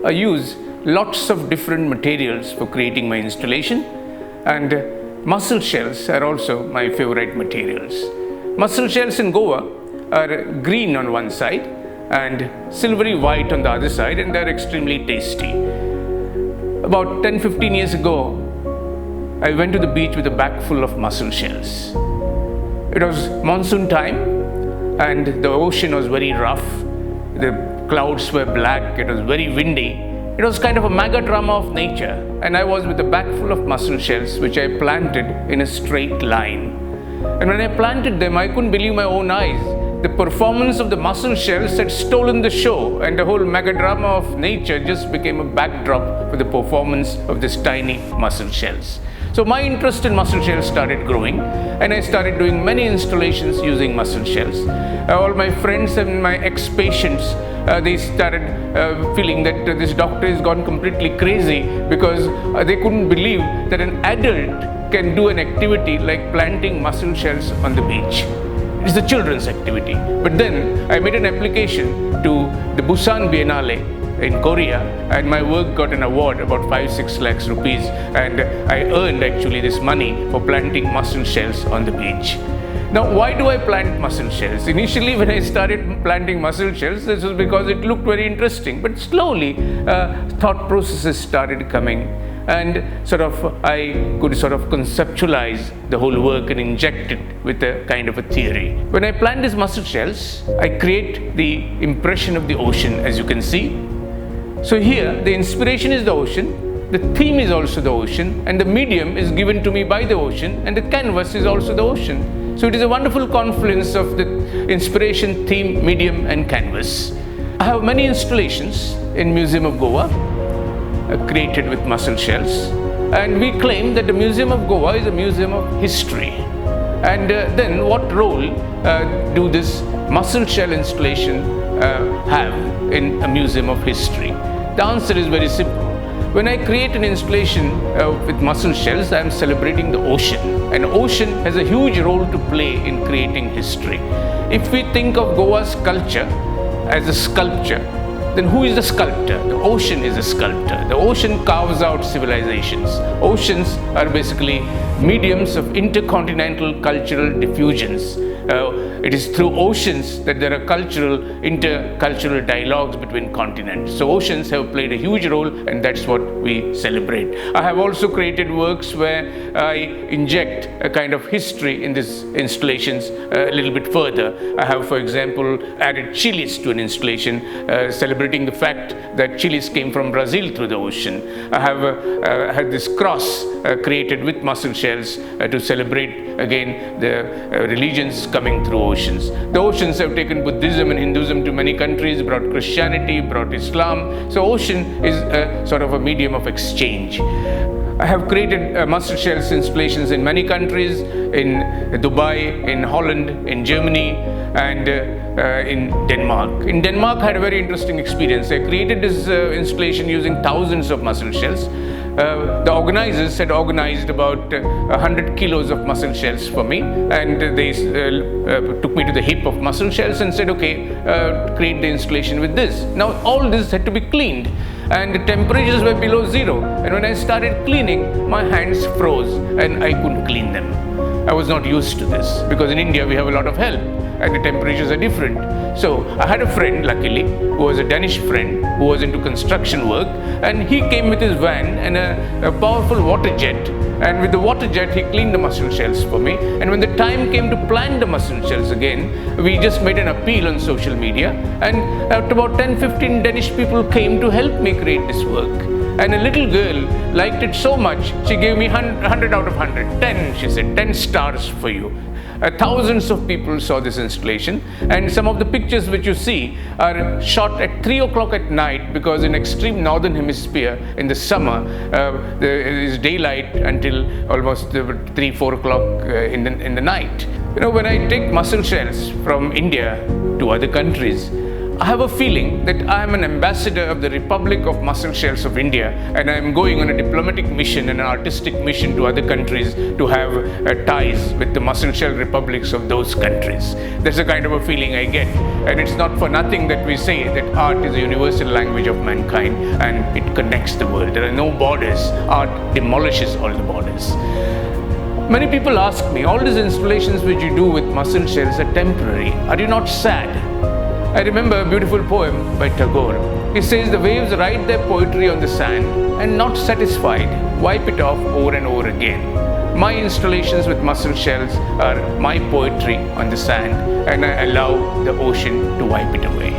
I use lots of different materials for creating my installation, and mussel shells are also my favorite materials. Mussel shells in Goa are green on one side and silvery white on the other side, and they're extremely tasty. About 10-15 years ago, I went to the beach with a bag full of mussel shells. It was monsoon time and the ocean was very rough. The clouds were black, it was very windy. It was kind of a mega drama of nature, and I was with a bag full of mussel shells which I planted in a straight line. And when I planted them, I couldn't believe my own eyes. The performance of the mussel shells had stolen the show, and the whole mega drama of nature just became a backdrop for the performance of these tiny mussel shells. So my interest in mussel shells started growing, and I started doing many installations using mussel shells. All my friends and my ex-patients, they started feeling that this doctor has gone completely crazy, because they couldn't believe that an adult can do an activity like planting mussel shells on the beach. It's a children's activity. But then I made an application to the Busan Biennale in Korea, and my work got an award, about 5-6 lakhs rupees, and I earned actually this money for planting mussel shells on the beach. Now, why do I plant mussel shells? Initially, when I started planting mussel shells, this was because it looked very interesting, but slowly thought processes started coming, and I could conceptualize the whole work and inject it with a kind of a theory. When I plant these mussel shells, I create the impression of the ocean, as you can see. So here, the inspiration is the ocean, the theme is also the ocean, and the medium is given to me by the ocean, and the canvas is also the ocean. So it is a wonderful confluence of the inspiration, theme, medium, and canvas. I have many installations in Museum of Goa created with mussel shells, and we claim that the Museum of Goa is a museum of history. And then what role do this mussel shell installation have in a museum of history? The answer is very simple. When I create an installation with mussel shells, I am celebrating the ocean. And ocean has a huge role to play in creating history. If we think of Goa's culture as a sculpture, then who is the sculptor? The ocean is a sculptor. The ocean carves out civilizations. Oceans are basically mediums of intercontinental cultural diffusions. It is through oceans that there are intercultural dialogues between continents. So oceans have played a huge role, and that's what we celebrate. I have also created works where I inject a kind of history in these installations a little bit further. I have, for example, added chilies to an installation, celebrating the fact that chilies came from Brazil through the ocean. I have had this cross created with mussel shells to celebrate again the religions coming through oceans. The oceans have taken Buddhism and Hinduism to many countries, brought Christianity, brought Islam. So ocean is a medium of exchange. I have created mussel shells installations in many countries, in Dubai, in Holland, in Germany, and in Denmark. In Denmark, I had a very interesting experience. I created this installation using thousands of mussel shells. The organizers had organized about 100 kilos of mussel shells for me, and they took me to the heap of mussel shells and said, okay, create the installation with this. Now all this had to be cleaned, and the temperatures were below zero, and when I started cleaning, my hands froze and I couldn't clean them. I was not used to this, because in India we have a lot of help and the temperatures are different. So I had a friend, luckily, who was a Danish friend who was into construction work, and he came with his van and a powerful water jet, and with the water jet he cleaned the mussel shells for me. And when the time came to plant the mussel shells again, we just made an appeal on social media, and about 10-15 Danish people came to help me create this work. And a little girl liked it so much, she gave me 100 out of 100. 10, she said, 10 stars for you. Thousands of people saw this installation, and some of the pictures which you see are shot at 3 o'clock at night, because in extreme northern hemisphere in the summer there is daylight until almost 3-4 o'clock in the night. You know, when I take mussel shells from India to other countries, I have a feeling that I am an ambassador of the Republic of Mussel Shells of India, and I am going on a diplomatic mission and an artistic mission to other countries to have ties with the mussel shell republics of those countries. That's the kind of a feeling I get. And it's not for nothing that we say that art is a universal language of mankind and it connects the world. There are no borders. Art demolishes all the borders. Many people ask me, all these installations which you do with mussel shells are temporary. Are you not sad? I remember a beautiful poem by Tagore. He says, the waves write their poetry on the sand and not satisfied, wipe it off over and over again. My installations with mussel shells are my poetry on the sand, and I allow the ocean to wipe it away.